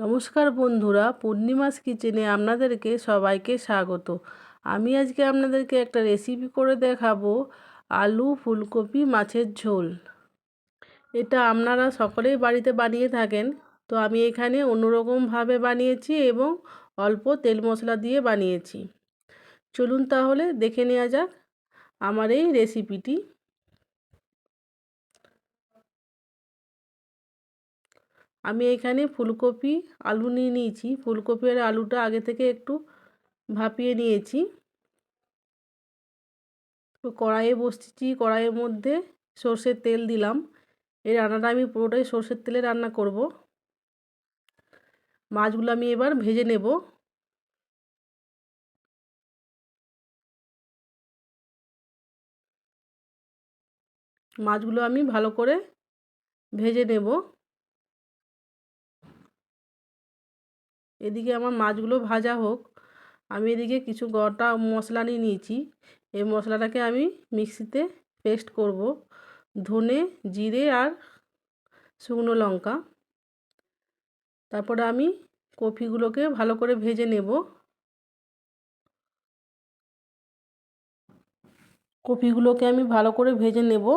নমস্কার বন্ধুরা, পূর্ণিমাস কিচেনে আপনাদেরকে সবাইকে স্বাগত। আমি আজকে আপনাদেরকে একটা রেসিপি করে দেখাবো, আলু ফুলকপি মাছের ঝোল। এটা আপনারা সকলেই বাড়িতে বানিয়ে থাকেন, তো আমি এখানে অন্যরকমভাবে বানিয়েছি এবং অল্প তেল মশলা দিয়ে বানিয়েছি। চলুন তাহলে দেখে নেওয়া যাক আমার এই রেসিপিটি। আমি এখানে ফুলকপি আলু নিয়ে নিয়েছি। ফুলকপি আর আলুটা আগে থেকে একটু ভাপিয়ে নিয়েছি। তো কড়াইয়ে বসিয়েছি, কড়াইয়ের মধ্যে সর্ষের তেল দিলাম। এই রান্নাটা আমি পুরোটাই সর্ষের তেলে রান্না করব। মাছগুলো আমি এবার ভেজে নেব। মাছগুলো আমি ভালো করে ভেজে নেব। এদিকে আমার মাছগুলো ভাজা হোক, আমি এদিকে কিছু গোটা মশলা নিয়ে নিয়েছি। এই মশলাটাকে আমি মিক্সিতে পেস্ট করব। ধনে, জিরে আর শুকনো লঙ্কা। তারপরে আমি কপিগুলোকে ভালো করে ভেজে নেব। কপিগুলোকে আমি ভালো করে ভেজে নেব।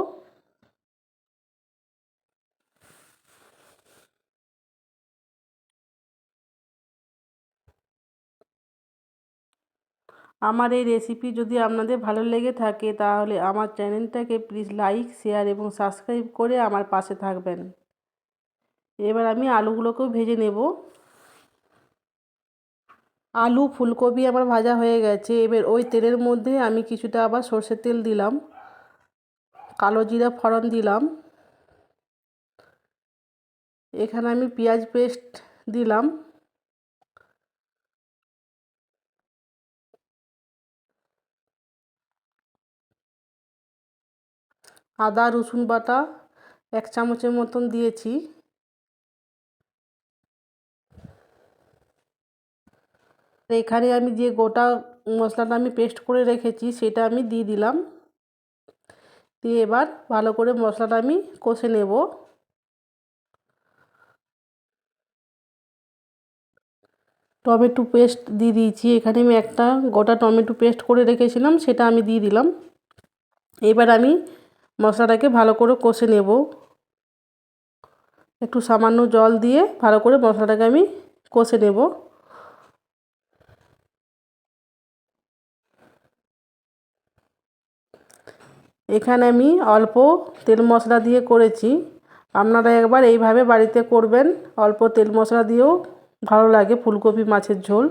আমার এই রেসিপি যদি আপনাদের ভালো লেগে থাকে তাহলে আমার চ্যানেলটাকে প্লিজ লাইক, শেয়ার এবং সাবস্ক্রাইব করে আমার পাশে থাকবেন। এবার আমি আলুগুলোকেও ভেজে নেব। আলু ফুলকপি আমার ভাজা হয়ে গেছে। এবার ওই তেলের মধ্যে আমি কিছুটা আবার সর্ষের তেল দিলাম, কালো জিরা ফোড়ন দিলাম। এখানে আমি পেঁয়াজ পেস্ট দিলাম। আদা রসুন বাটা 1 চামচের মতন দিয়েছি। এখানে আমি যে গোটা মশলাটা আমি পেস্ট করে রেখেছি সেটা আমি দিয়ে দিলাম। দিয়ে এবার ভালো করে মশলাটা আমি কষে নেব। টমেটো পেস্ট দিয়ে দিয়েছি। এখানে আমি একটা গোটা টমেটো পেস্ট করে রেখেছিলাম, সেটা আমি দিয়ে দিলাম। এবার আমি মশলাটাকে ভালো করে কষে নেব। একটু সামান্য জল দিয়ে ভালো করে মশলাটাকে আমি কষে নেব। এখানে আমি অল্প তেল মশলা দিয়ে করেছি। আপনারা একবার এইভাবে বাড়িতে করবেন, অল্প তেল মশলা দিয়েও ভালো লাগে ফুলকপি মাছের ঝোল।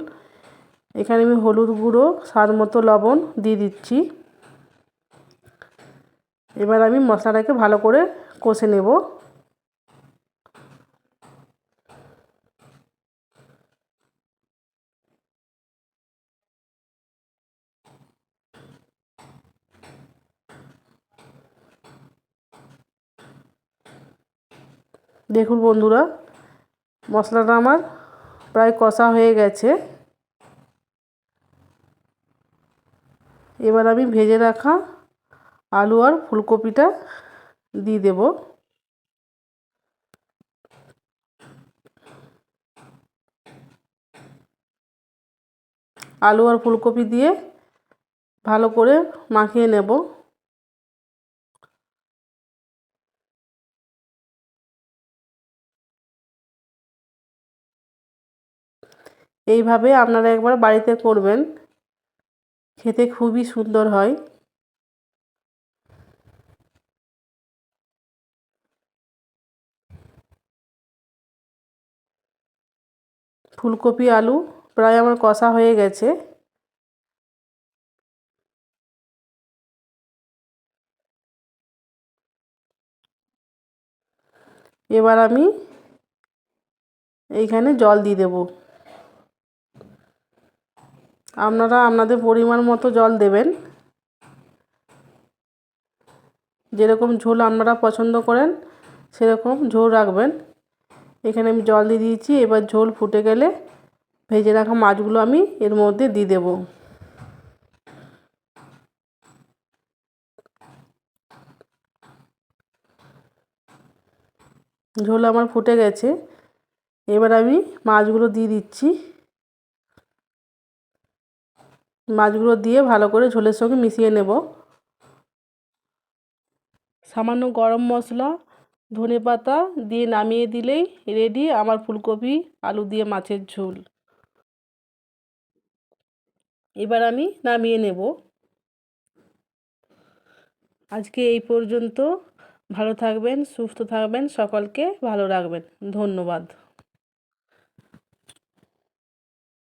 এখানে আমি হলুদ গুঁড়ো, স্বাদ মতো লবণ দিয়ে দিচ্ছি। এবার আমি মশলাটাকে ভালো করে কষে নেব। দেখুন বন্ধুরা, মশলাটা আমার প্রায় কষা হয়ে গেছে। এবার আমি ভেজে রাখা আলু আর ফুলকপিটা দিয়ে দেব। আলু আর ফুলকপি দিয়ে ভালো করে মাখিয়ে নেব। এইভাবে আপনারা একবার বাড়িতে করবেন, খেতে খুবই সুন্দর হয়। ফুলকপি আলু প্রায় আমার কষা হয়ে গেছে। এবার আমি এইখানে জল দিয়ে দেব। আপনারা আপনাদের পরিমাণ মতো জল দেবেন, যেরকম ঝোল আপনারা পছন্দ করেন সেরকম ঝোল রাখবেন। এখানে আমি জল দিয়ে দিয়েছি। এবার ঝোল ফুটে গেলে ভেজে রাখা মাছগুলো আমি এর মধ্যে দিয়ে দেব। ঝোল আমার ফুটে গেছে। এবার আমি মাছগুলো দিয়ে দিচ্ছি। মাছগুলো দিয়ে ভালো করে ঝোলের সঙ্গে মিশিয়ে নেব। সামান্য গরম মশলা, ধনেপাতা দিয়ে নামিয়ে দিলেই রেডি আমার ফুলকপি আলু দিয়ে মাছের ঝোল। এবার আমি নামিয়ে নেব। আজকে এই পর্যন্ত। ভালো থাকবেন, সুস্থ থাকবেন, সকলকে ভালো রাখবেন। ধন্যবাদ।